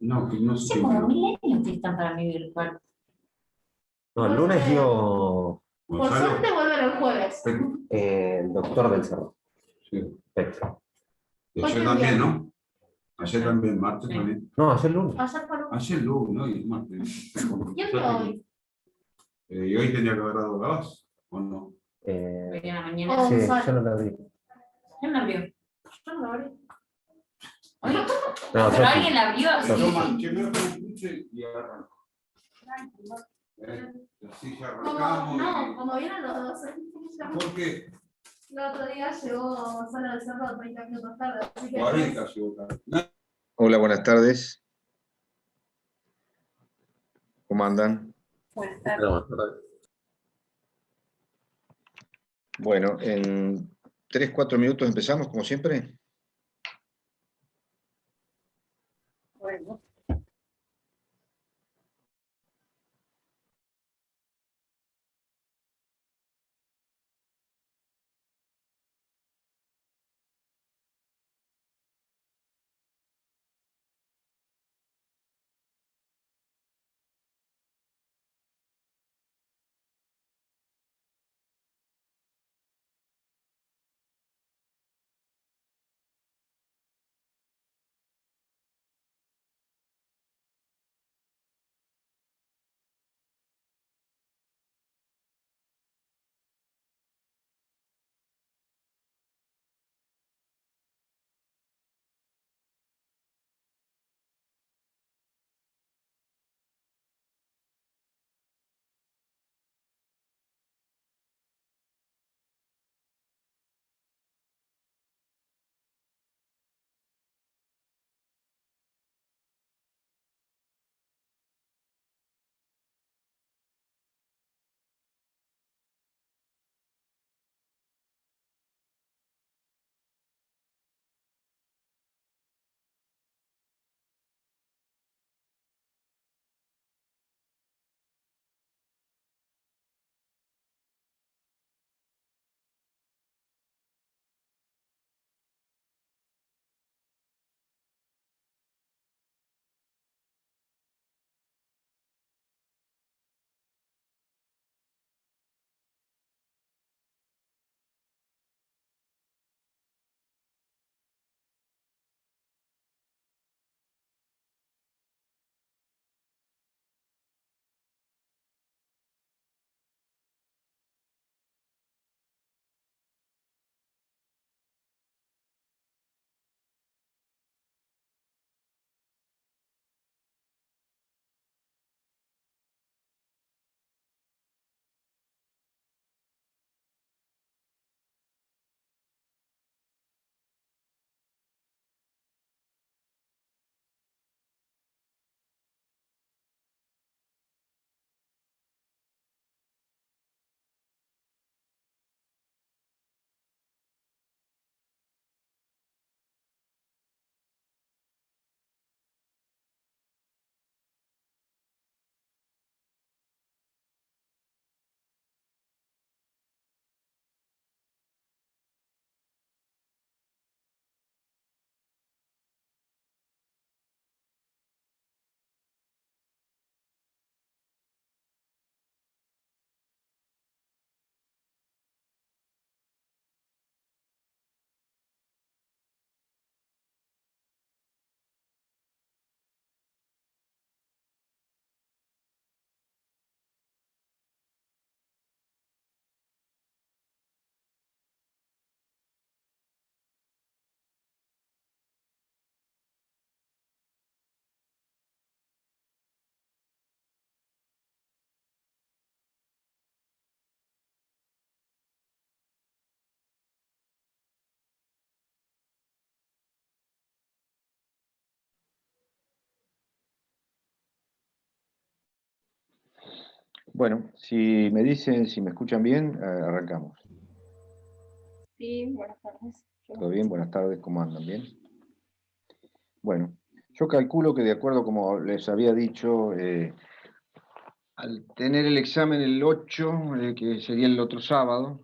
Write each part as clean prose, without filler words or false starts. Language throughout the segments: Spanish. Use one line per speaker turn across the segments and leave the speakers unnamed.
No, que no sé
Hace
qué
como
dio.
1000 años que están para mí virtual.
No, el lunes dio
Por
Gonzalo.
suerte vuelve el jueves.
el doctor del Cerro.
Sí.
Perfecto.
Y
Hoy
ayer
también.
también, ¿no? Ayer también, martes
Sí.
también.
No, ayer lunes.
Ayer por
Ayer lunes, ¿no? Y martes.
¿Y hoy?
¿Y hoy tenía que haber dado gas? ¿O no?
Hoy en la mañana.
Oh.
Sí,
Gonzalo.
yo no la abrí.
¿Quién la abrió?
Yo no lo abrí.
¿Hoy?
No,
¿Pero
Sofi.
alguien la abrió?
Sofi.
Yo manché con el puche y arranco. Así ya arrancamos.
No, como vieron los dos.
¿Por qué?
El otro día llegó Gonzalo del Cerro 30 minutos tarde. Así que
40 llegó tarde.
Hola, buenas tardes. ¿Cómo andan?
Buenas tardes.
Bueno, en 3-4 minutos empezamos, como siempre.
Bueno.
Bueno, si me dicen, si me escuchan bien, arrancamos.
Sí, buenas tardes.
¿Todo bien? Buenas tardes, ¿cómo andan? ¿Bien? Bueno, yo calculo que de acuerdo como les había dicho, al tener el examen el 8, que sería el otro sábado,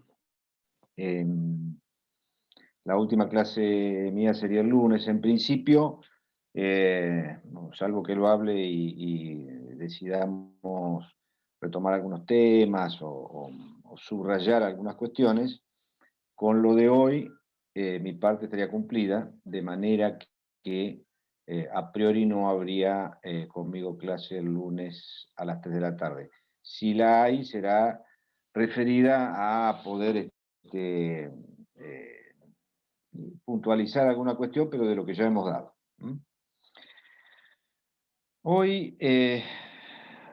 la última clase mía sería el lunes. En principio, salvo que lo hable y decidamos retomar algunos temas o subrayar algunas cuestiones, con lo de hoy mi parte estaría cumplida, de manera que a priori no habría conmigo clase el lunes a las 3 de la tarde. Si la hay, será referida a poder puntualizar alguna cuestión, pero de lo que ya hemos dado. Hoy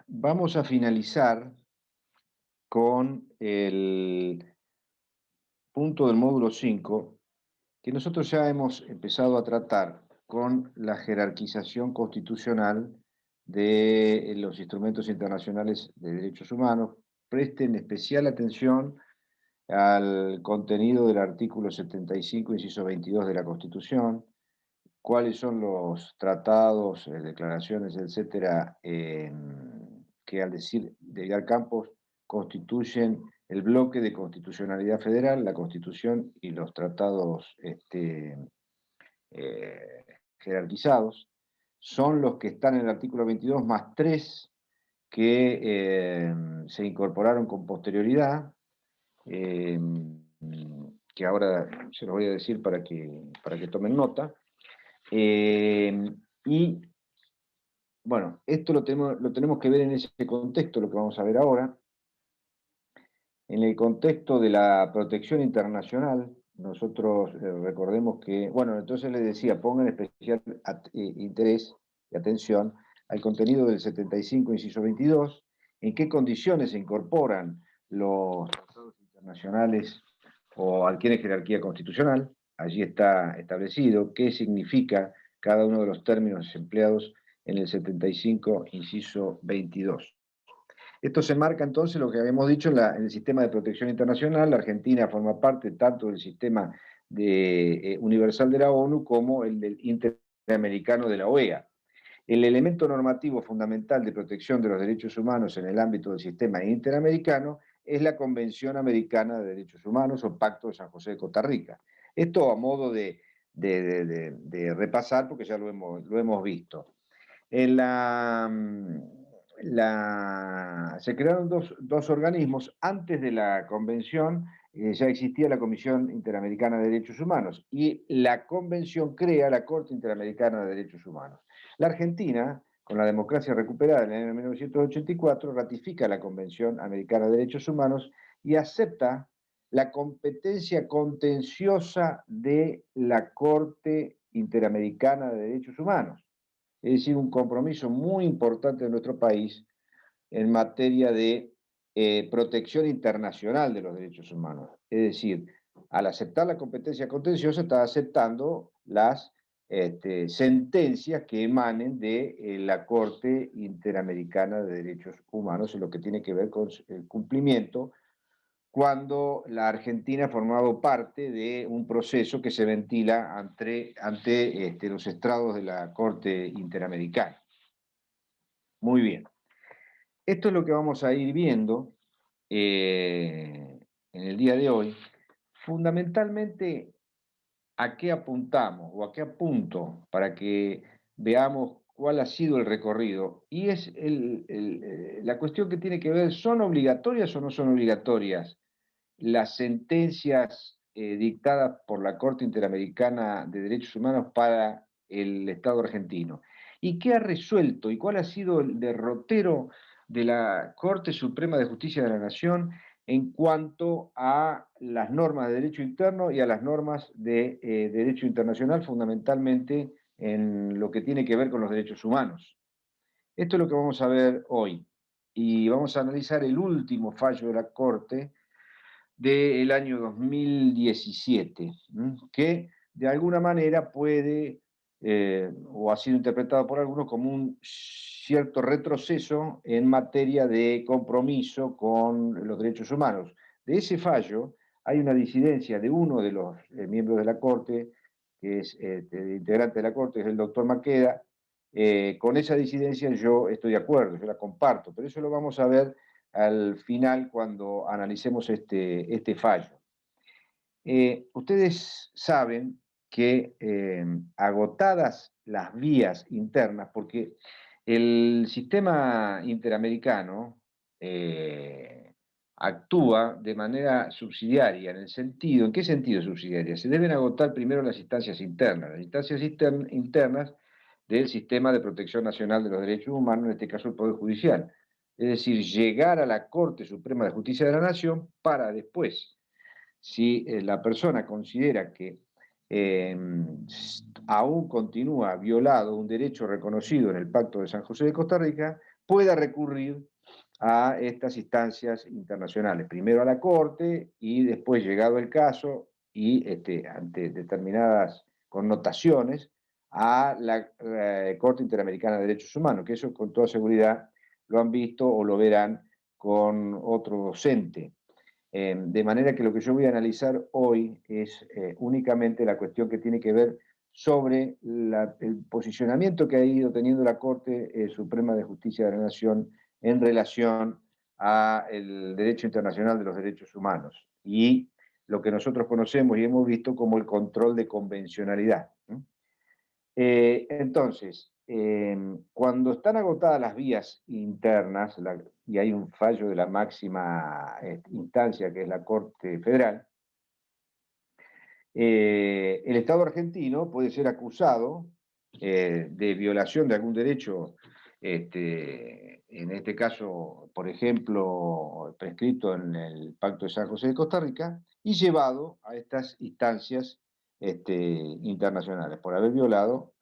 vamos a finalizar con el punto del módulo 5, que nosotros ya hemos empezado a tratar con la jerarquización constitucional de los instrumentos internacionales de derechos humanos. Presten especial atención al contenido del artículo 75, inciso 22 de la Constitución, cuáles son los tratados, declaraciones, etcétera, que al decir de Edgar Campos constituyen el bloque de constitucionalidad federal, la Constitución y los tratados jerarquizados, son los que están en el artículo 22 más 3 que se incorporaron con posterioridad, que ahora se los voy a decir para que tomen nota. Y bueno, esto lo tenemos que ver en ese contexto, lo que vamos a ver ahora. En el contexto de la protección internacional, nosotros recordemos que, bueno, entonces les decía, pongan especial interés y atención al contenido del 75, inciso 22, en qué condiciones se incorporan los tratados internacionales o adquieren jerarquía constitucional. Allí está establecido qué significa cada uno de los términos empleados en el 75, inciso 22. Esto se marca entonces lo que habíamos dicho en el sistema de protección internacional. La Argentina forma parte tanto del sistema universal de la ONU como el del interamericano de la OEA. El elemento normativo fundamental de protección de los derechos humanos en el ámbito del sistema interamericano es la Convención Americana de Derechos Humanos o Pacto de San José de Costa Rica. Esto a modo de repasar, porque ya lo hemos visto. Se crearon dos organismos. Antes de la convención ya existía la Comisión Interamericana de Derechos Humanos y la convención crea la Corte Interamericana de Derechos Humanos. La Argentina, con la democracia recuperada en el año 1984, ratifica la Convención Americana de Derechos Humanos y acepta la competencia contenciosa de la Corte Interamericana de Derechos Humanos. Es decir, un compromiso muy importante de nuestro país en materia de protección internacional de los derechos humanos. Es decir, al aceptar la competencia contenciosa, está aceptando las sentencias que emanen de la Corte Interamericana de Derechos Humanos en lo que tiene que ver con el cumplimiento cuando la Argentina ha formado parte de un proceso que se ventila ante los estrados de la Corte Interamericana. Muy bien. Esto es lo que vamos a ir viendo en el día de hoy. Fundamentalmente, ¿a qué apuntamos o a qué apunto para que veamos cuál ha sido el recorrido? Y es la cuestión que tiene que ver, ¿son obligatorias o no son obligatorias las sentencias dictadas por la Corte Interamericana de Derechos Humanos para el Estado argentino? ¿Y qué ha resuelto y cuál ha sido el derrotero de la Corte Suprema de Justicia de la Nación en cuanto a las normas de derecho interno y a las normas de derecho internacional, fundamentalmente en lo que tiene que ver con los derechos humanos? Esto es lo que vamos a ver hoy. Y vamos a analizar el último fallo de la Corte del año 2017, que de alguna manera puede, o ha sido interpretado por algunos como un cierto retroceso en materia de compromiso con los derechos humanos. De ese fallo hay una disidencia de uno de los miembros de la Corte, que es integrante de la Corte, es el doctor Maqueda. Con esa disidencia yo estoy de acuerdo, yo la comparto, pero eso lo vamos a ver al final cuando analicemos este fallo. Ustedes saben que agotadas las vías internas, porque el sistema interamericano actúa de manera subsidiaria, ¿en qué sentido subsidiaria? Se deben agotar primero las instancias internas internas del sistema de protección nacional de los derechos humanos, en este caso el Poder Judicial. Es decir, llegar a la Corte Suprema de Justicia de la Nación para después, si la persona considera que aún continúa violado un derecho reconocido en el Pacto de San José de Costa Rica, pueda recurrir a estas instancias internacionales, primero a la Corte y después, llegado el caso y ante determinadas connotaciones, a la Corte Interamericana de Derechos Humanos, que eso con toda seguridad lo han visto o lo verán con otro docente. De manera que lo que yo voy a analizar hoy es únicamente la cuestión que tiene que ver sobre el posicionamiento que ha ido teniendo la Corte Suprema de Justicia de la Nación en relación al derecho internacional de los derechos humanos y lo que nosotros conocemos y hemos visto como el control de convencionalidad. Entonces, cuando están agotadas las vías internas y hay un fallo de la máxima instancia, que es la Corte Federal, el Estado argentino puede ser acusado de violación de algún derecho, en este caso, por ejemplo, prescrito en el Pacto de San José de Costa Rica, y llevado a estas instancias internacionales por haber violado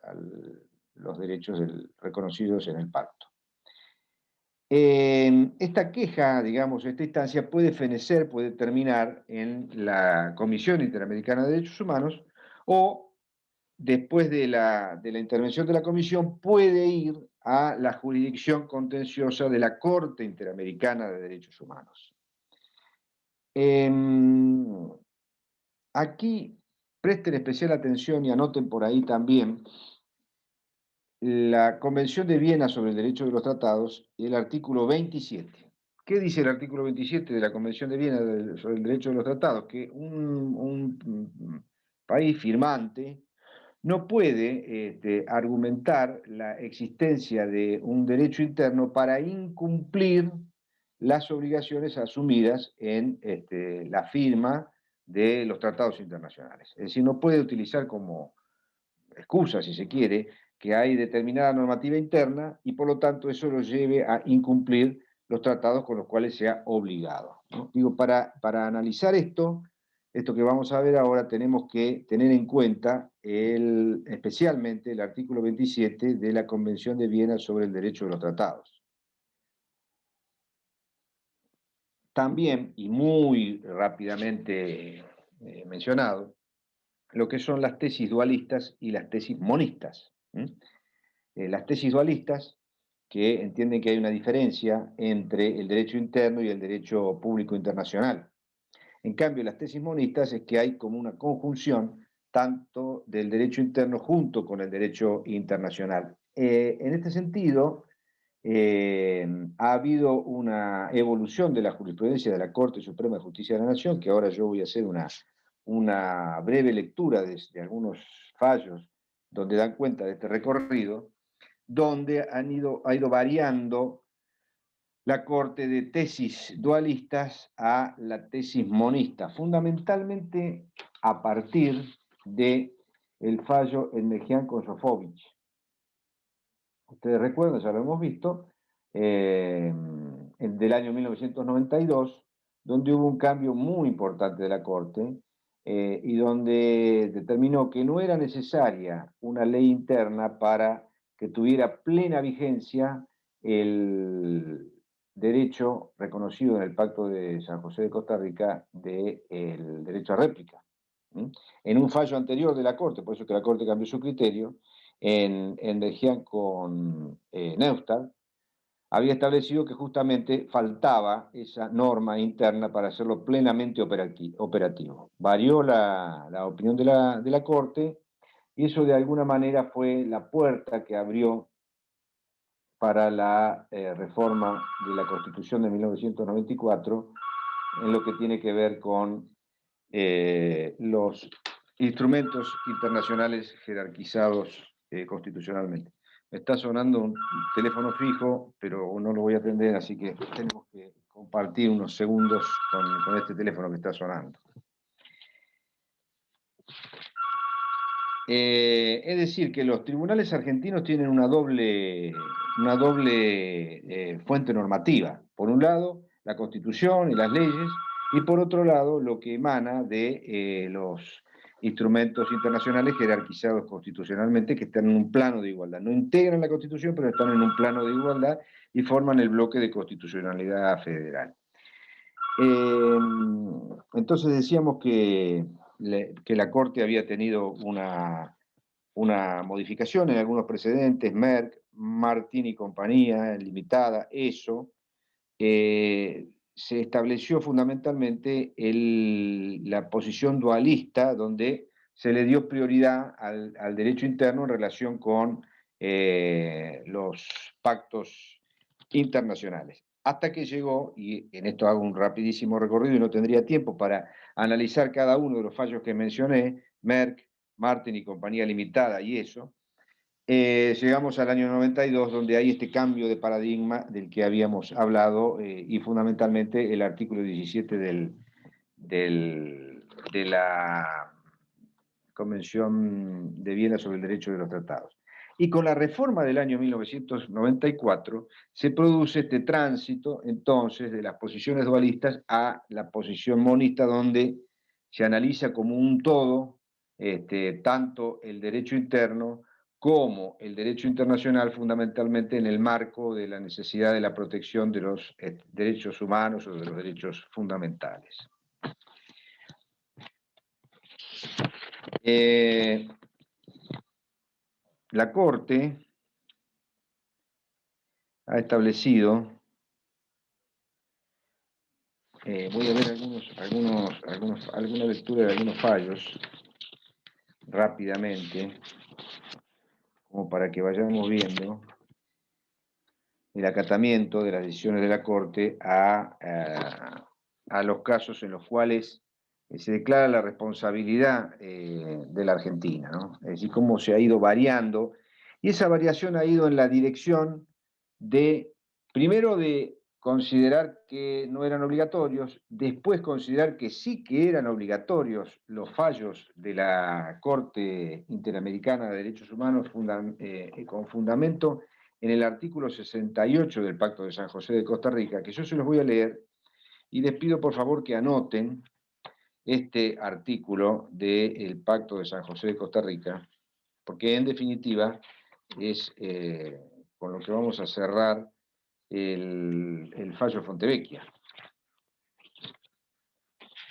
los derechos reconocidos en el pacto. Esta queja, digamos, esta instancia puede fenecer, puede terminar en la Comisión Interamericana de Derechos Humanos o, después de la intervención de la Comisión, puede ir a la jurisdicción contenciosa de la Corte Interamericana de Derechos Humanos. Aquí presten especial atención y anoten por ahí también la Convención de Viena sobre el Derecho de los Tratados y el artículo 27. ¿Qué dice el artículo 27 de la Convención de Viena sobre el Derecho de los Tratados? Que un país firmante no puede argumentar la existencia de un derecho interno para incumplir las obligaciones asumidas en la firma de los tratados internacionales. Es decir, no puede utilizar como excusa, si se quiere, que hay determinada normativa interna y por lo tanto eso lo lleve a incumplir los tratados con los cuales se ha obligado, ¿no? Digo, para analizar esto que vamos a ver ahora, tenemos que tener en cuenta especialmente el artículo 27 de la Convención de Viena sobre el Derecho de los Tratados. También, y muy rápidamente mencionado, lo que son las tesis dualistas y las tesis monistas. Las tesis dualistas, que entienden que hay una diferencia entre el derecho interno y el derecho público internacional. En cambio, las tesis monistas es que hay como una conjunción tanto del derecho interno junto con el derecho internacional. En este sentido, ha habido una evolución de la jurisprudencia de la Corte Suprema de Justicia de la Nación, que ahora yo voy a hacer una breve lectura de algunos fallos donde dan cuenta de este recorrido, donde ha ido variando la Corte de tesis dualistas a la tesis monista, fundamentalmente a partir del fallo en Mejián con Sofovich. Ustedes recuerdan, ya lo hemos visto, del año 1992, donde hubo un cambio muy importante de la Corte y donde determinó que no era necesaria una ley interna para que tuviera plena vigencia el derecho reconocido en el Pacto de San José de Costa Rica del derecho a réplica. En un fallo anterior de la Corte, por eso que la Corte cambió su criterio, en Mejián con Neustadt, había establecido que justamente faltaba esa norma interna para hacerlo plenamente operativo. Varió la opinión de la Corte y eso de alguna manera fue la puerta que abrió para la reforma de la Constitución de 1994 en lo que tiene que ver con los instrumentos internacionales jerarquizados constitucionalmente. Me está sonando un teléfono fijo, pero no lo voy a atender, así que tenemos que compartir unos segundos con este teléfono que está sonando. Es decir, que los tribunales argentinos tienen una doble fuente normativa. Por un lado, la Constitución y las leyes, y por otro lado, lo que emana de los instrumentos internacionales jerarquizados constitucionalmente, que están en un plano de igualdad. No integran la Constitución, pero están en un plano de igualdad y forman el bloque de constitucionalidad federal. Entonces decíamos que la Corte había tenido una modificación en algunos precedentes, Merck, Martín y compañía, limitada, eso. Se estableció fundamentalmente la posición dualista, donde se le dio prioridad al derecho interno en relación con los pactos internacionales. Hasta que llegó, y en esto hago un rapidísimo recorrido y no tendría tiempo para analizar cada uno de los fallos que mencioné, Merck, Martin y compañía limitada y eso, llegamos al año 92, donde hay este cambio de paradigma del que habíamos hablado y fundamentalmente el artículo 17 de la Convención de Viena sobre el Derecho de los Tratados. Y con la reforma del año 1994 se produce este tránsito entonces de las posiciones dualistas a la posición monista, donde se analiza como un todo tanto el derecho interno como el derecho internacional, fundamentalmente en el marco de la necesidad de la protección de los derechos humanos o de los derechos fundamentales. La Corte ha establecido, voy a ver alguna lectura de algunos fallos rápidamente, como para que vayamos viendo el acatamiento de las decisiones de la Corte a los casos en los cuales se declara la responsabilidad de la Argentina, ¿no? Es decir, cómo se ha ido variando, y esa variación ha ido en la dirección primero de considerar que no eran obligatorios, después considerar que sí que eran obligatorios los fallos de la Corte Interamericana de Derechos Humanos con fundamento en el artículo 68 del Pacto de San José de Costa Rica, que yo se los voy a leer, y les pido por favor que anoten este artículo del Pacto de San José de Costa Rica, porque en definitiva es con lo que vamos a cerrar el fallo Fontevecchia.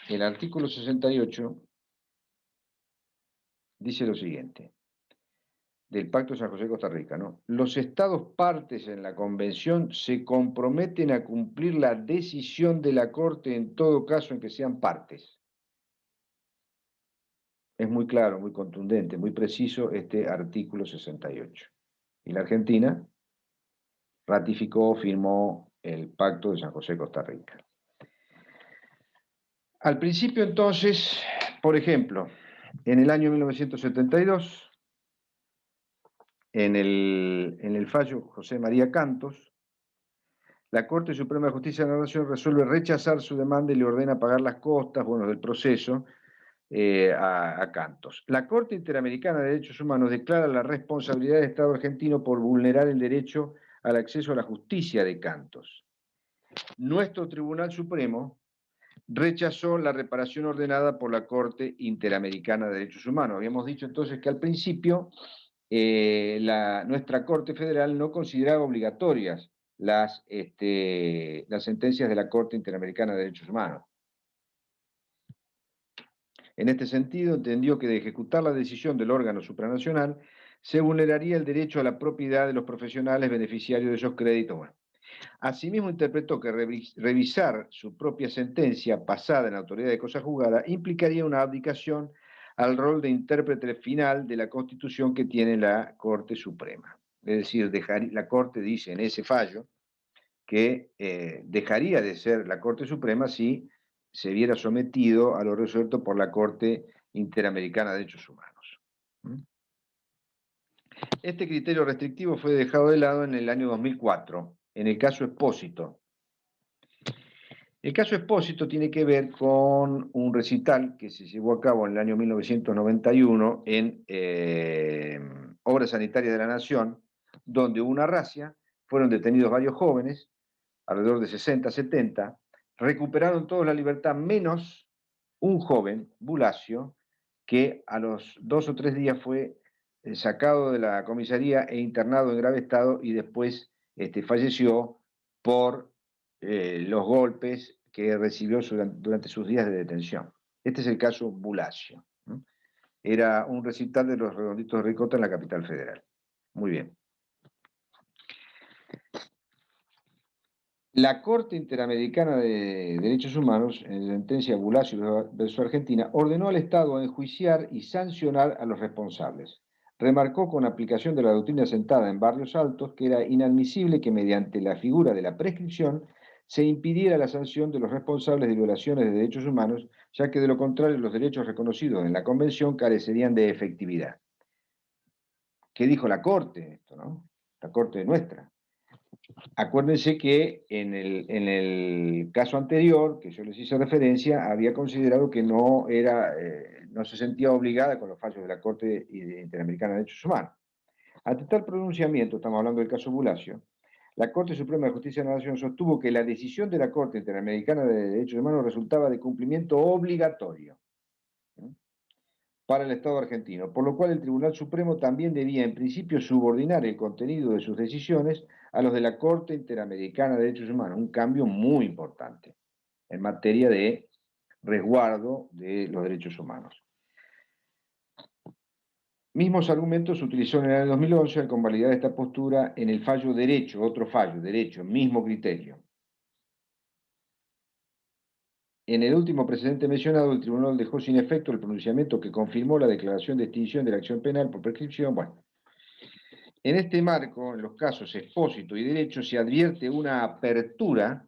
El artículo 68 dice lo siguiente, del Pacto de San José de Costa Rica, ¿no? Los estados partes en la convención se comprometen a cumplir la decisión de la Corte en todo caso en que sean partes. Es muy claro, muy contundente, muy preciso este artículo 68. Y la Argentina ratificó, firmó el Pacto de San José de Costa Rica. Al principio entonces, por ejemplo, en el año 1972, en el fallo José María Cantos, la Corte Suprema de Justicia de la Nación resuelve rechazar su demanda y le ordena pagar las costas, del proceso a Cantos. La Corte Interamericana de Derechos Humanos declara la responsabilidad del Estado argentino por vulnerar el derecho al acceso a la justicia de Cantos. Nuestro Tribunal Supremo rechazó la reparación ordenada por la Corte Interamericana de Derechos Humanos. Habíamos dicho entonces que al principio nuestra Corte Federal no consideraba obligatorias las sentencias de la Corte Interamericana de Derechos Humanos. En este sentido, entendió que de ejecutar la decisión del órgano supranacional se vulneraría el derecho a la propiedad de los profesionales beneficiarios de esos créditos. Bueno, asimismo interpretó que revisar su propia sentencia pasada en la autoridad de cosa juzgada implicaría una abdicación al rol de intérprete final de la Constitución que tiene la Corte Suprema. Es decir, la Corte dice en ese fallo que dejaría de ser la Corte Suprema si se viera sometido a lo resuelto por la Corte Interamericana de Derechos Humanos. Este criterio restrictivo fue dejado de lado en el año 2004, en el caso Expósito. El caso Expósito tiene que ver con un recital que se llevó a cabo en el año 1991 en Obra Sanitaria de la Nación, donde hubo una racia, fueron detenidos varios jóvenes, alrededor de 60, 70, recuperaron todos la libertad menos un joven, Bulacio, que a los 2 o 3 días fue sacado de la comisaría e internado en grave estado y después falleció por los golpes que recibió durante sus días de detención. Este es el caso Bulacio. Era un recital de los Redonditos de Ricota en la capital federal. Muy bien. La Corte Interamericana de Derechos Humanos, en la sentencia Bulacio versus Argentina, ordenó al Estado enjuiciar y sancionar a los responsables. Remarcó con aplicación de la doctrina sentada en Barrios Altos que era inadmisible que mediante la figura de la prescripción se impidiera la sanción de los responsables de violaciones de derechos humanos, ya que de lo contrario los derechos reconocidos en la Convención carecerían de efectividad. ¿Qué dijo la Corte? Esto, ¿no? La Corte nuestra. Acuérdense que en el caso anterior, que yo les hice referencia, había considerado que no se sentía obligada con los fallos de la Corte Interamericana de Derechos Humanos. Ante tal pronunciamiento, estamos hablando del caso Bulacio, la Corte Suprema de Justicia de la Nación sostuvo que la decisión de la Corte Interamericana de Derechos Humanos resultaba de cumplimiento obligatorio para el Estado argentino, por lo cual el Tribunal Supremo también debía en principio subordinar el contenido de sus decisiones a los de la Corte Interamericana de Derechos Humanos, un cambio muy importante en materia de resguardo de los derechos humanos. Mismos argumentos se utilizó en el año 2011 al convalidar esta postura en el fallo derecho, otro fallo, derecho, mismo criterio. En el último precedente mencionado, el tribunal dejó sin efecto el pronunciamiento que confirmó la declaración de extinción de la acción penal por prescripción. Bueno, en este marco, en los casos Expósito y Derecho, se advierte una apertura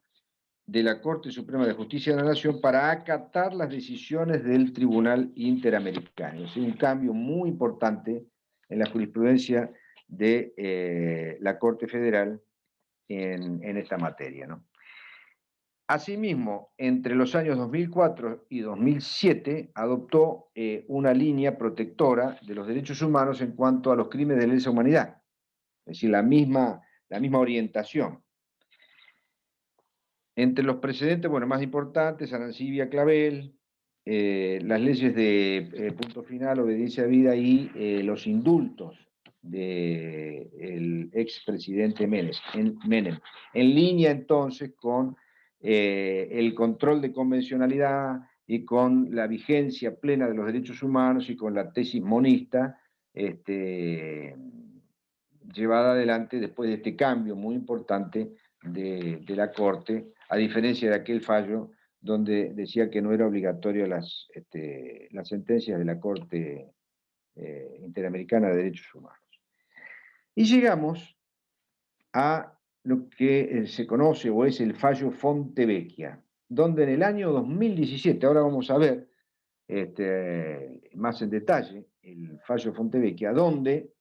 de la Corte Suprema de Justicia de la Nación para acatar las decisiones del Tribunal Interamericano. Es un cambio muy importante en la jurisprudencia de la Corte Federal en esta materia, ¿no? Asimismo, entre los años 2004 y 2007 adoptó una línea protectora de los derechos humanos en cuanto a los crímenes de lesa humanidad, es decir, la misma orientación. Entre los precedentes, bueno, más importantes, Arancibia Clavel, las leyes de punto final, obediencia a vida y los indultos del expresidente Menem. En línea entonces con el control de convencionalidad y con la vigencia plena de los derechos humanos y con la tesis monista llevada adelante después de este cambio muy importante de la Corte, a diferencia de aquel fallo donde decía que no era obligatorio las sentencias de la Corte Interamericana de Derechos Humanos. Y llegamos a lo que se conoce o es el fallo Fontevecchia, donde en el año 2017, ahora vamos a ver más en detalle el fallo Fontevecchia, donde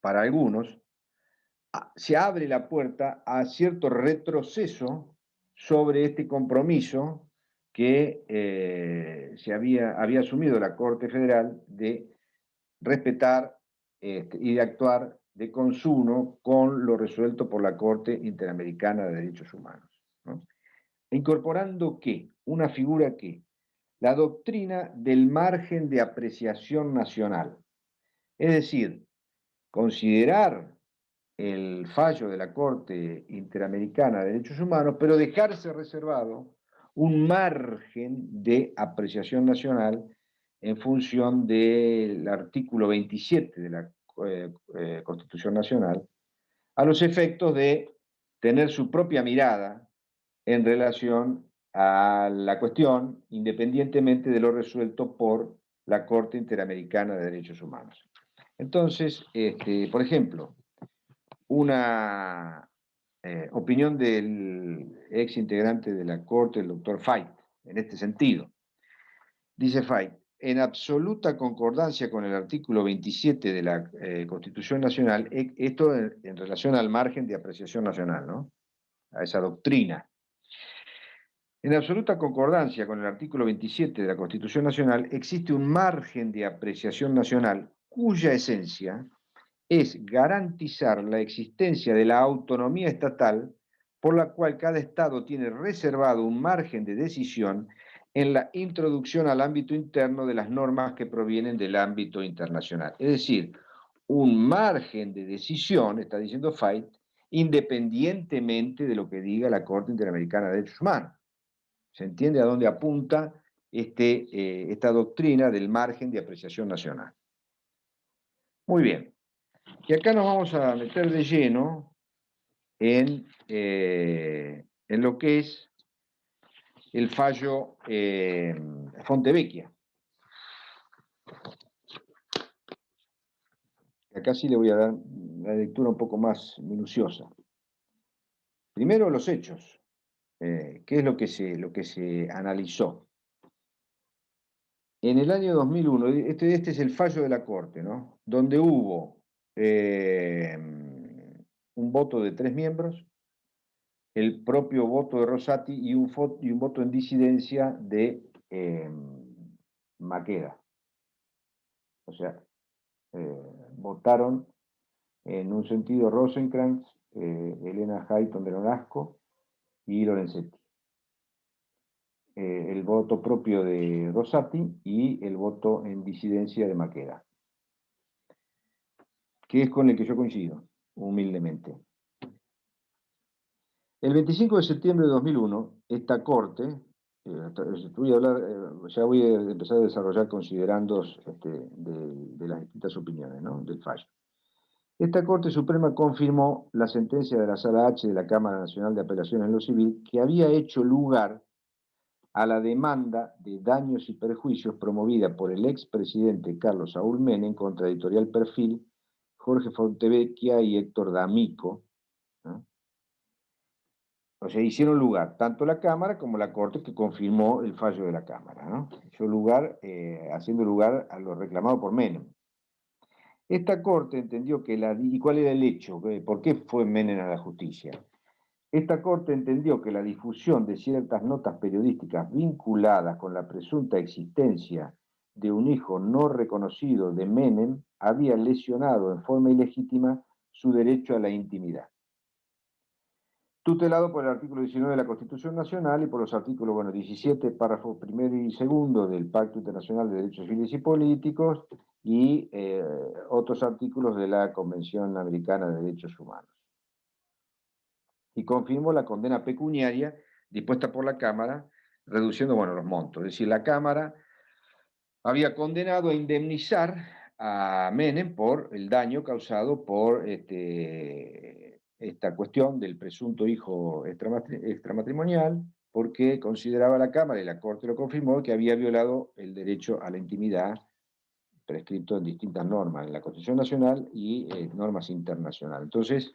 para algunos se abre la puerta a cierto retroceso sobre este compromiso que se había asumido la Corte Federal de respetar y de actuar de consumo con lo resuelto por la Corte Interamericana de Derechos Humanos, ¿no? Incorporando ¿qué? Una figura que la doctrina del margen de apreciación nacional, es decir, considerar el fallo de la Corte Interamericana de Derechos Humanos, pero dejarse reservado un margen de apreciación nacional en función del artículo 27 de la Constitución Nacional, a los efectos de tener su propia mirada en relación a la cuestión, independientemente de lo resuelto por la Corte Interamericana de Derechos Humanos. Entonces, por ejemplo, una opinión del ex integrante de la Corte, el doctor Fait, en este sentido. Dice Fait, en absoluta concordancia con el artículo 27 de la Constitución Nacional, esto en relación al margen de apreciación nacional, ¿no? A esa doctrina. En absoluta concordancia con el artículo 27 de la Constitución Nacional, existe un margen de apreciación nacional cuya esencia es garantizar la existencia de la autonomía estatal, por la cual cada Estado tiene reservado un margen de decisión en la introducción al ámbito interno de las normas que provienen del ámbito internacional. Es decir, un margen de decisión, está diciendo Fait, independientemente de lo que diga la Corte Interamericana de Derechos Humanos. ¿Se entiende a dónde apunta esta doctrina del margen de apreciación nacional? Muy bien. Y acá nos vamos a meter de lleno en lo que es el fallo Fontevecchia. Acá sí le voy a dar una lectura un poco más minuciosa. Primero, los hechos. ¿Qué es lo que se analizó? En el año 2001, este es el fallo de la Corte, ¿no? Donde hubo un voto de 3 miembros, el propio voto de Rosati y un voto en disidencia de Maqueda. O sea, votaron en un sentido Rosenkrantz, Elena Hayton de Nolasco y Lorenzetti. El voto propio de Rosati y el voto en disidencia de Maqueda, que es con el que yo coincido, humildemente. El 25 de septiembre de 2001, esta Corte, voy a hablar, ya voy a empezar a desarrollar considerandos de las distintas opiniones, ¿no?, del fallo. Esta Corte Suprema confirmó la sentencia de la Sala H de la Cámara Nacional de Apelaciones en lo Civil, que había hecho lugar a la demanda de daños y perjuicios promovida por el expresidente Carlos Saúl Menem contra Editorial Perfil, Jorge Fontevecchia y Héctor D'Amico, ¿no? O sea, hicieron lugar tanto la Cámara como la Corte, que confirmó el fallo de la Cámara, ¿no? Hizo lugar, haciendo lugar a lo reclamado por Menem. Esta Corte entendió que ¿y cuál era el hecho? ¿Por qué fue Menem a la justicia? Esta Corte entendió que la difusión de ciertas notas periodísticas vinculadas con la presunta existencia de un hijo no reconocido de Menem había lesionado en forma ilegítima su derecho a la intimidad, tutelado por el artículo 19 de la Constitución Nacional y por los artículos 17, párrafos primero y segundo del Pacto Internacional de Derechos Civiles y Políticos y otros artículos de la Convención Americana de Derechos Humanos. Y confirmó la condena pecuniaria dispuesta por la Cámara, reduciendo, los montos. Es decir, la Cámara había condenado a indemnizar a Menem por el daño causado por esta cuestión del presunto hijo extramatrimonial, porque consideraba la Cámara, y la Corte lo confirmó, que había violado el derecho a la intimidad prescrito en distintas normas, en la Constitución Nacional y normas internacionales. Entonces,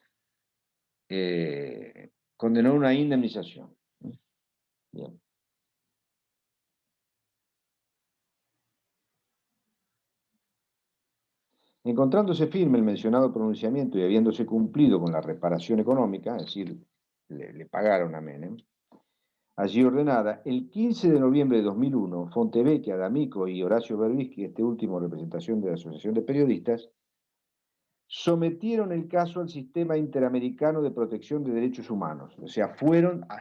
condenó una indemnización. Bien. Encontrándose firme el mencionado pronunciamiento y habiéndose cumplido con la reparación económica, es decir, le pagaron a Menem, allí ordenada, el 15 de noviembre de 2001, Fontevecchia, D'Amico y Horacio Berbisky, este último representación de la Asociación de Periodistas, sometieron el caso al Sistema Interamericano de Protección de Derechos Humanos. O sea,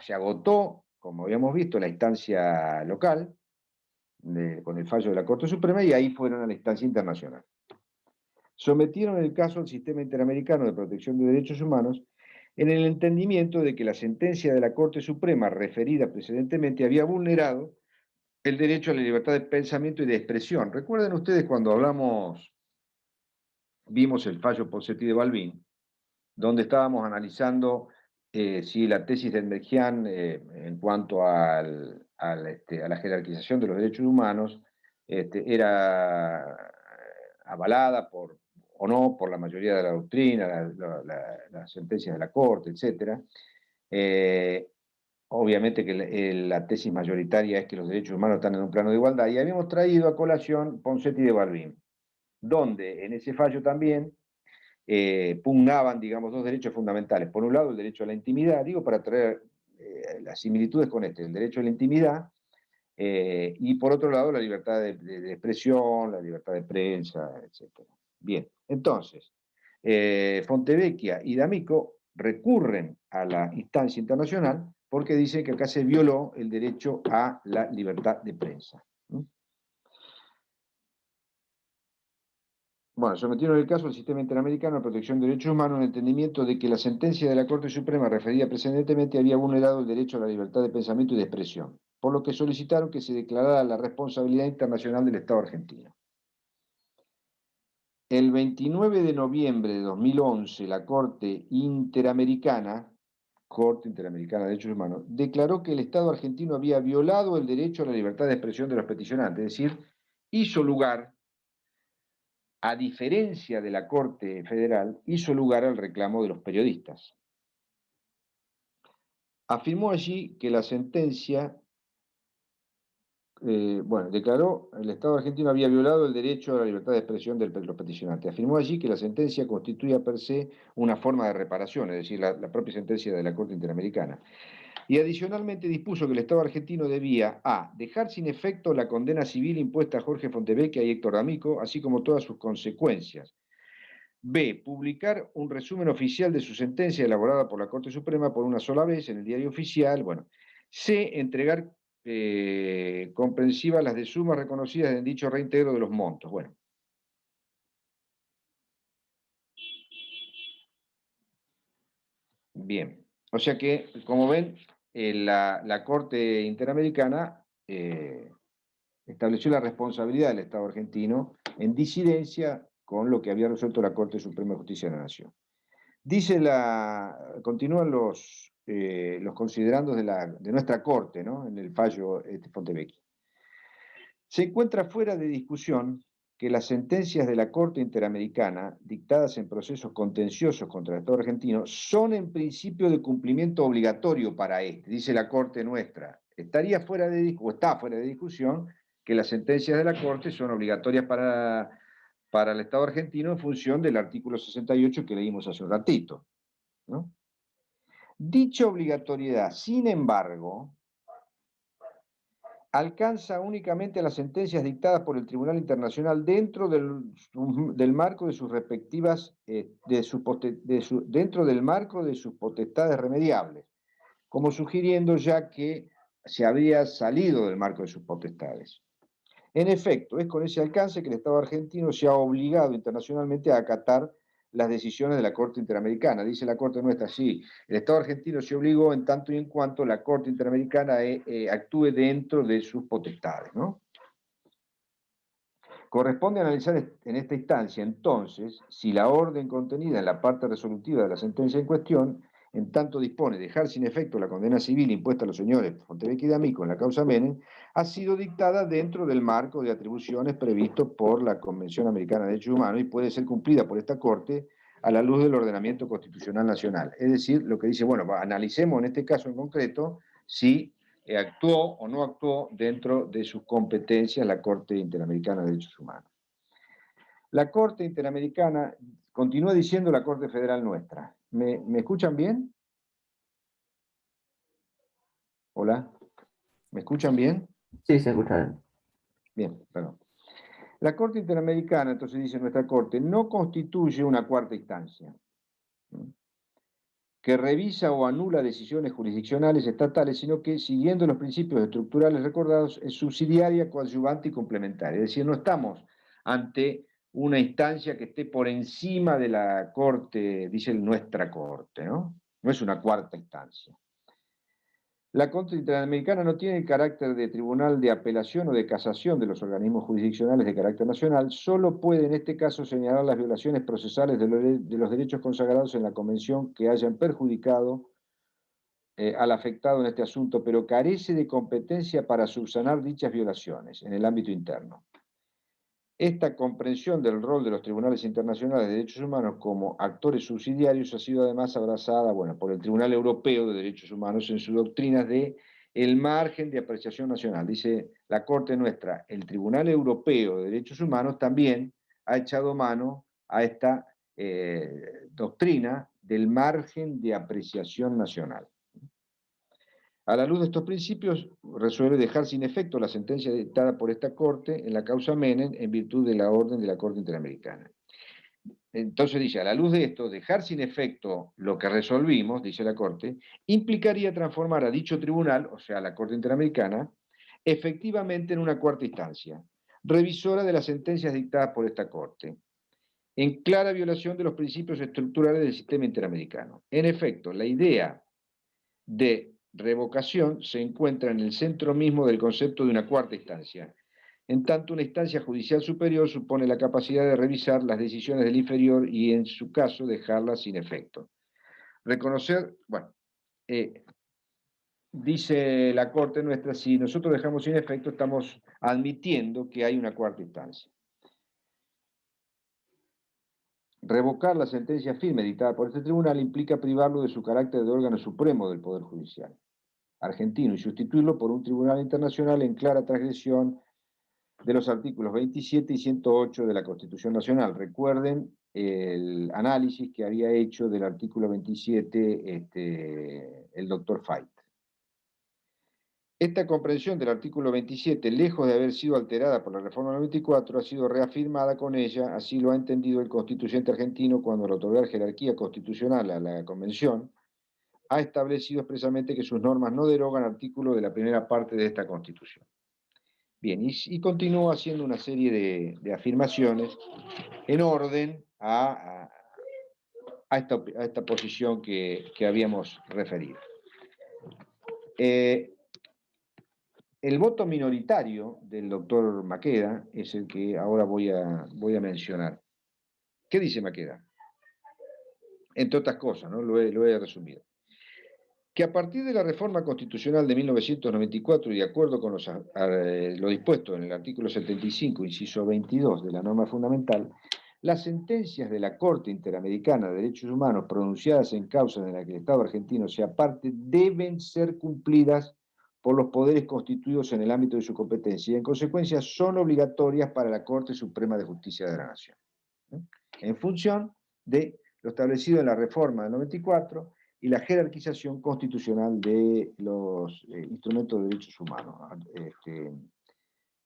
se agotó, como habíamos visto, la instancia local, con el fallo de la Corte Suprema, y ahí fueron a la instancia internacional. Sometieron el caso al Sistema Interamericano de Protección de Derechos Humanos en el entendimiento de que la sentencia de la Corte Suprema referida precedentemente había vulnerado el derecho a la libertad de pensamiento y de expresión. Recuerden ustedes cuando vimos el fallo Ponseti de Balbín, donde estábamos analizando si la tesis de Endergian en cuanto a la jerarquización de los derechos humanos era avalada o no por la mayoría de la doctrina, las sentencias de la Corte, etc. obviamente que la tesis mayoritaria es que los derechos humanos están en un plano de igualdad, y habíamos traído a colación Ponseti de Balbín, donde en ese fallo también pugnaban, digamos, dos derechos fundamentales. Por un lado, el derecho a la intimidad, digo, para traer las similitudes con el derecho a la intimidad, y por otro lado, la libertad de expresión, la libertad de prensa, etc. Bien, entonces, Fontevecchia y D'Amico recurren a la instancia internacional porque dicen que acá se violó el derecho a la libertad de prensa. Bueno, sometieron el caso al sistema interamericano de protección de derechos humanos en el entendimiento de que la sentencia de la Corte Suprema referida precedentemente había vulnerado el derecho a la libertad de pensamiento y de expresión, por lo que solicitaron que se declarara la responsabilidad internacional del Estado argentino. El 29 de noviembre de 2011, la Corte Interamericana de Derechos Humanos, declaró que el Estado argentino había violado el derecho a la libertad de expresión de los peticionantes, es decir, hizo lugar, a diferencia de la Corte Federal, hizo lugar al reclamo de los periodistas. Afirmó allí que la sentencia, declaró el Estado argentino había violado el derecho a la libertad de expresión de los peticionantes. Afirmó allí que la sentencia constituía per se una forma de reparación, es decir, la propia sentencia de la Corte Interamericana. Y adicionalmente dispuso que el Estado argentino debía a. Dejar sin efecto la condena civil impuesta a Jorge Fontevecchia y Héctor D'Amico, así como todas sus consecuencias. B. Publicar un resumen oficial de su sentencia elaborada por la Corte Suprema por una sola vez en el diario oficial. Bueno. C. Entregar comprensivas las de sumas reconocidas en dicho reintegro de los montos. Bueno. Bien. O sea que, como ven, la Corte Interamericana estableció la responsabilidad del Estado argentino en disidencia con lo que había resuelto la Corte Suprema de Justicia de la Nación. Continúan los considerandos de nuestra Corte, ¿no? En el fallo Fontevecchia. Se encuentra fuera de discusión que las sentencias de la Corte Interamericana, dictadas en procesos contenciosos contra el Estado argentino, son en principio de cumplimiento obligatorio para este, dice la Corte nuestra. Está fuera de discusión que las sentencias de la Corte son obligatorias para el Estado argentino en función del artículo 68 que leímos hace un ratito, ¿no? Dicha obligatoriedad, sin embargo, alcanza únicamente las sentencias dictadas por el Tribunal Internacional dentro del marco de sus respectivas, dentro del marco de sus potestades remediables, como sugiriendo ya que se había salido del marco de sus potestades. En efecto, es con ese alcance que el Estado argentino se ha obligado internacionalmente a acatar las decisiones de la Corte Interamericana. Dice la Corte nuestra, sí, el Estado argentino se obligó en tanto y en cuanto la Corte Interamericana actúe dentro de sus potestades, ¿no? Corresponde analizar en esta instancia, entonces, si la orden contenida en la parte resolutiva de la sentencia en cuestión, en tanto dispone de dejar sin efecto la condena civil impuesta a los señores Fontevecchia y D'Amico en la causa Menem, ha sido dictada dentro del marco de atribuciones previsto por la Convención Americana de Derechos Humanos y puede ser cumplida por esta Corte a la luz del ordenamiento constitucional nacional. Es decir, lo que dice, bueno, analicemos en este caso en concreto si actuó o no actuó dentro de sus competencias la Corte Interamericana de Derechos Humanos. La Corte Interamericana, continúa diciendo la Corte Federal nuestra. ¿Me escuchan bien? Hola, ¿me escuchan bien?
Sí, se escucha bien.
Bien, perdón. La Corte Interamericana, entonces dice nuestra Corte, no constituye una cuarta instancia que revisa o anula decisiones jurisdiccionales estatales, sino que, siguiendo los principios estructurales recordados, es subsidiaria, coadyuvante y complementaria. Es decir, no estamos ante una instancia que esté por encima de la Corte, dice nuestra Corte, ¿no? No es una cuarta instancia. La Corte Interamericana no tiene el carácter de tribunal de apelación o de casación de los organismos jurisdiccionales de carácter nacional, solo puede en este caso señalar las violaciones procesales de los derechos consagrados en la Convención que hayan perjudicado al afectado en este asunto, pero carece de competencia para subsanar dichas violaciones en el ámbito interno. Esta comprensión del rol de los tribunales internacionales de derechos humanos como actores subsidiarios ha sido además abrazada, bueno, por el Tribunal Europeo de Derechos Humanos en sus doctrinas de el margen de apreciación nacional. Dice la Corte nuestra, el Tribunal Europeo de Derechos Humanos también ha echado mano a esta doctrina del margen de apreciación nacional. A la luz de estos principios, resuelve dejar sin efecto la sentencia dictada por esta Corte en la causa Menem en virtud de la orden de la Corte Interamericana. Entonces dice, a la luz de esto, dejar sin efecto lo que resolvimos, dice la Corte, implicaría transformar a dicho tribunal, o sea, la Corte Interamericana, efectivamente en una cuarta instancia, revisora de las sentencias dictadas por esta Corte, en clara violación de los principios estructurales del sistema interamericano. En efecto, la idea de revocación se encuentra en el centro mismo del concepto de una cuarta instancia. En tanto, una instancia judicial superior supone la capacidad de revisar las decisiones del inferior y, en su caso, dejarlas sin efecto. Reconocer, bueno, dice la Corte nuestra, si nosotros dejamos sin efecto, estamos admitiendo que hay una cuarta instancia. Revocar la sentencia firme dictada por este tribunal implica privarlo de su carácter de órgano supremo del Poder Judicial argentino y sustituirlo por un tribunal internacional en clara transgresión de los artículos 27 y 108 de la Constitución Nacional. Recuerden el análisis que había hecho del artículo 27 el doctor Fait. Esta comprensión del artículo 27, lejos de haber sido alterada por la reforma 94, ha sido reafirmada con ella, así lo ha entendido el constituyente argentino cuando al otorgar jerarquía constitucional a la Convención, ha establecido expresamente que sus normas no derogan artículos de la primera parte de esta Constitución. Bien, y continúa haciendo una serie de afirmaciones en orden a esta posición que habíamos referido. El voto minoritario del doctor Maqueda es el que ahora voy a mencionar. ¿Qué dice Maqueda? Entre otras cosas, ¿no? Lo he resumido. Que a partir de la reforma constitucional de 1994 y de acuerdo con lo dispuesto en el artículo 75, inciso 22 de la norma fundamental, las sentencias de la Corte Interamericana de Derechos Humanos pronunciadas en causas en las que el Estado argentino sea parte deben ser cumplidas por los poderes constituidos en el ámbito de su competencia y en consecuencia son obligatorias para la Corte Suprema de Justicia de la Nación, en función de lo establecido en la reforma del 94 y la jerarquización constitucional de los instrumentos de derechos humanos,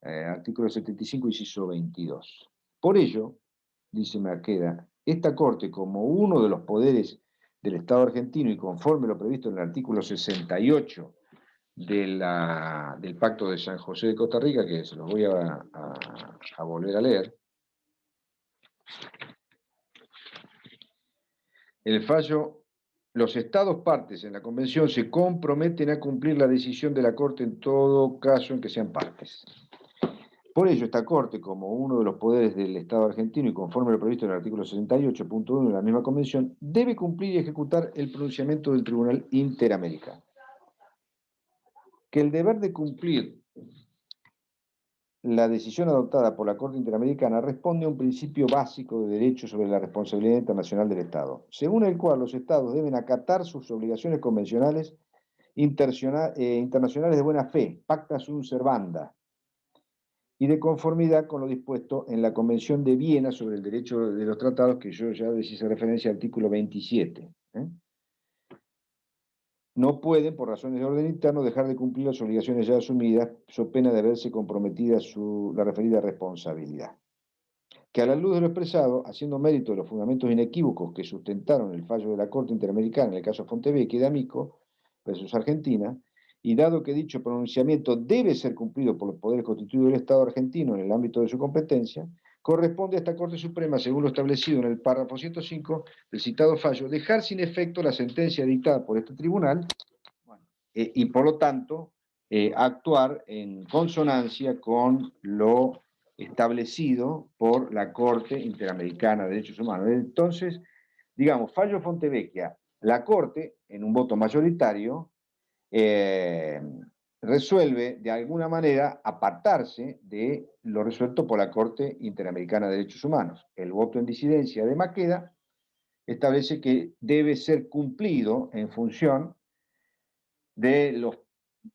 artículo 75, inciso 22. Por ello, dice Maqueda, esta Corte, como uno de los poderes del Estado argentino y conforme lo previsto en el artículo 68 del Pacto de San José de Costa Rica, que se los voy a volver a leer, el fallo. Los estados partes en la Convención se comprometen a cumplir la decisión de la Corte en todo caso en que sean partes. Por ello, esta Corte, como uno de los poderes del Estado argentino y conforme lo previsto en el artículo 68.1 de la misma Convención, debe cumplir y ejecutar el pronunciamiento del Tribunal Interamericano. Que el deber de cumplir la decisión adoptada por la Corte Interamericana responde a un principio básico de derecho sobre la responsabilidad internacional del Estado, según el cual los Estados deben acatar sus obligaciones convencionales internacionales de buena fe, pacta sunt servanda, y de conformidad con lo dispuesto en la Convención de Viena sobre el derecho de los tratados, que yo ya hice referencia al artículo 27. No pueden, por razones de orden interno, dejar de cumplir las obligaciones ya asumidas, so pena de verse comprometida la referida responsabilidad. Que a la luz de lo expresado, haciendo mérito de los fundamentos inequívocos que sustentaron el fallo de la Corte Interamericana en el caso Fontevecchia y D'Amico versus Argentina, y dado que dicho pronunciamiento debe ser cumplido por los poderes constituidos del Estado argentino en el ámbito de su competencia, corresponde a esta Corte Suprema, según lo establecido en el párrafo 105 del citado fallo, dejar sin efecto la sentencia dictada por este tribunal y por lo tanto actuar en consonancia con lo establecido por la Corte Interamericana de Derechos Humanos. Entonces, digamos, fallo Fontevecchia, la Corte, en un voto mayoritario, resuelve de alguna manera apartarse de lo resuelto por la Corte Interamericana de Derechos Humanos. El voto en disidencia de Maqueda establece que debe ser cumplido en función de los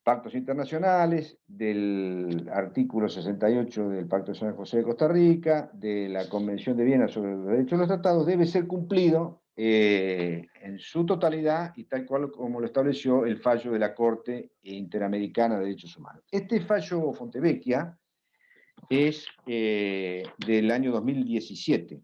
pactos internacionales, del artículo 68 del Pacto de San José de Costa Rica, de la Convención de Viena sobre los Derechos de los Tratados, debe ser cumplido en su totalidad y tal cual como lo estableció el fallo de la Corte Interamericana de Derechos Humanos. Este fallo Fontevecchia es del año 2017.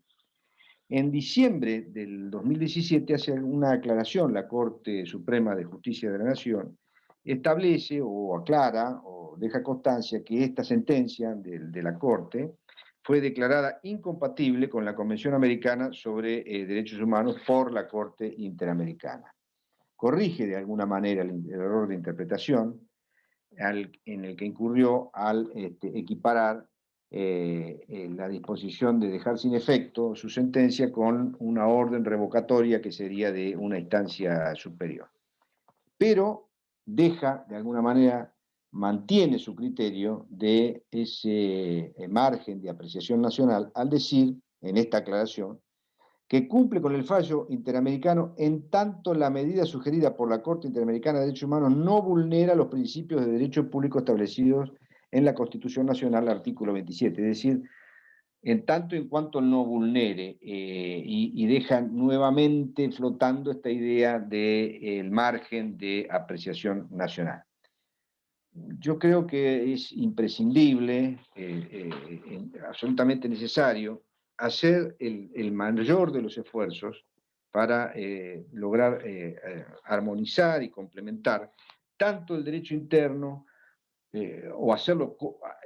En diciembre del 2017 hace una aclaración la Corte Suprema de Justicia de la Nación, establece o aclara o deja constancia que esta sentencia de la Corte fue declarada incompatible con la Convención Americana sobre Derechos Humanos por la Corte Interamericana. Corrige de alguna manera el error de interpretación en el que incurrió al equiparar la disposición de dejar sin efecto su sentencia con una orden revocatoria que sería de una instancia superior. Pero deja, de alguna manera, mantiene su criterio de ese margen de apreciación nacional al decir, en esta aclaración, que cumple con el fallo interamericano en tanto la medida sugerida por la Corte Interamericana de Derechos Humanos no vulnera los principios de derecho público establecidos en la Constitución Nacional, artículo 27, es decir, en tanto en cuanto no vulnere y deja nuevamente flotando esta idea del margen de apreciación nacional. Yo creo que es imprescindible, absolutamente necesario, hacer el mayor de los esfuerzos para lograr armonizar y complementar tanto el derecho interno o hacerlo,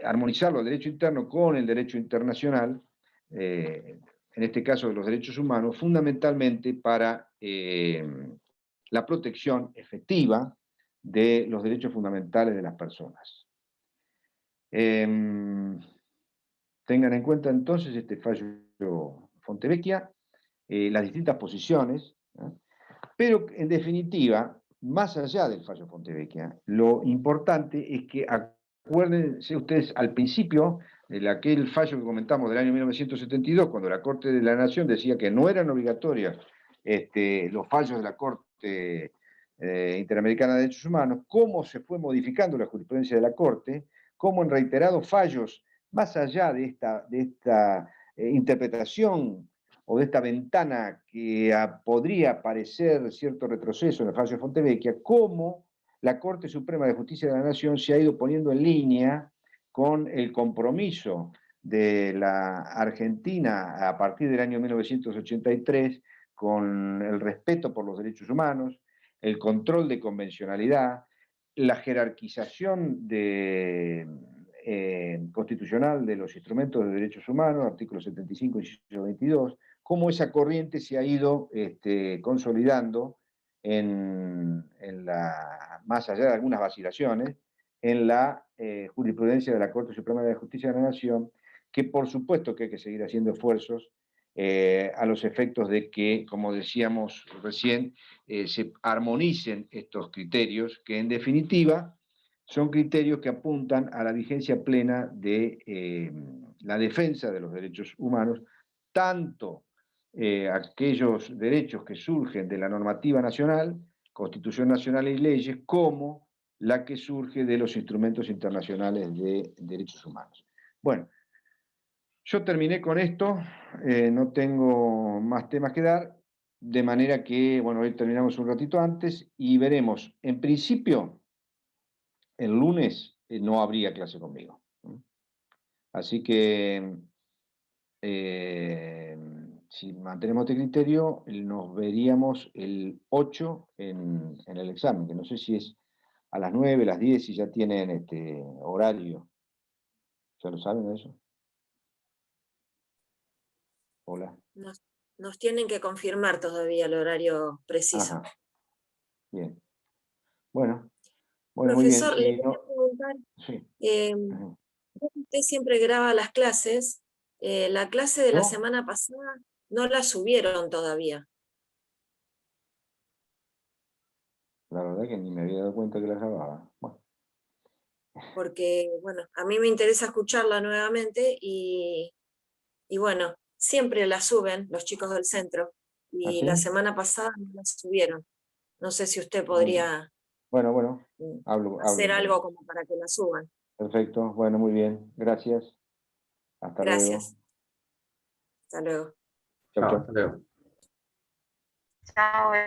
armonizarlo el derecho interno con el derecho internacional, en este caso de los derechos humanos, fundamentalmente para la protección efectiva de los derechos fundamentales de las personas. Tengan en cuenta entonces este fallo Fontevecchia, las distintas posiciones, pero en definitiva, más allá del fallo Fontevecchia, lo importante es que acuérdense ustedes al principio de aquel fallo que comentamos del año 1972, cuando la Corte de la Nación decía que no eran obligatorios los fallos de la Corte Interamericana de Derechos Humanos, cómo se fue modificando la jurisprudencia de la Corte, cómo en reiterados fallos, más allá de esta interpretación o de esta ventana que podría parecer cierto retroceso en el fallo de Fontevecchia, cómo la Corte Suprema de Justicia de la Nación se ha ido poniendo en línea con el compromiso de la Argentina a partir del año 1983 con el respeto por los derechos humanos, el control de convencionalidad, la jerarquización constitucional de los instrumentos de derechos humanos, artículo 75 y 22, cómo esa corriente se ha ido consolidando más allá de algunas vacilaciones, en la jurisprudencia de la Corte Suprema de Justicia de la Nación, que por supuesto que hay que seguir haciendo esfuerzos a los efectos de que, como decíamos recién, se armonicen estos criterios, que en definitiva son criterios que apuntan a la vigencia plena de la defensa de los derechos humanos, tanto aquellos derechos que surgen de la normativa nacional, Constitución Nacional y leyes, como la que surge de los instrumentos internacionales de derechos humanos. Bueno, yo terminé con esto, no tengo más temas que dar, de manera que, bueno, hoy terminamos un ratito antes y veremos, en principio, el lunes no habría clase conmigo. Así que, si mantenemos este criterio, nos veríamos el 8 en el examen, que no sé si es a las 9, las 10, si ya tienen horario. ¿Ya lo saben eso? Hola.
Nos tienen que confirmar todavía el horario preciso.
Ajá. Bien. Bueno, muy
Profesor,
bien.
le quería preguntar,
Sí.
usted siempre graba las clases, la clase de la
¿No?
semana pasada no la subieron todavía.
La verdad que ni me había dado cuenta que la grababa. Bueno.
porque, bueno, a mí me interesa escucharla nuevamente y bueno, siempre la suben los chicos del centro y la
¿Así?
semana pasada no la subieron. No sé si usted
Ah,
podría
bueno,
mm,
hablo
hacer
con
algo
ellos.
como para que la suban.
Perfecto, bueno, muy bien. Gracias. Hasta luego.
Gracias. Hasta luego.
Chau,
Chao,
chau.
hasta luego.
Chao.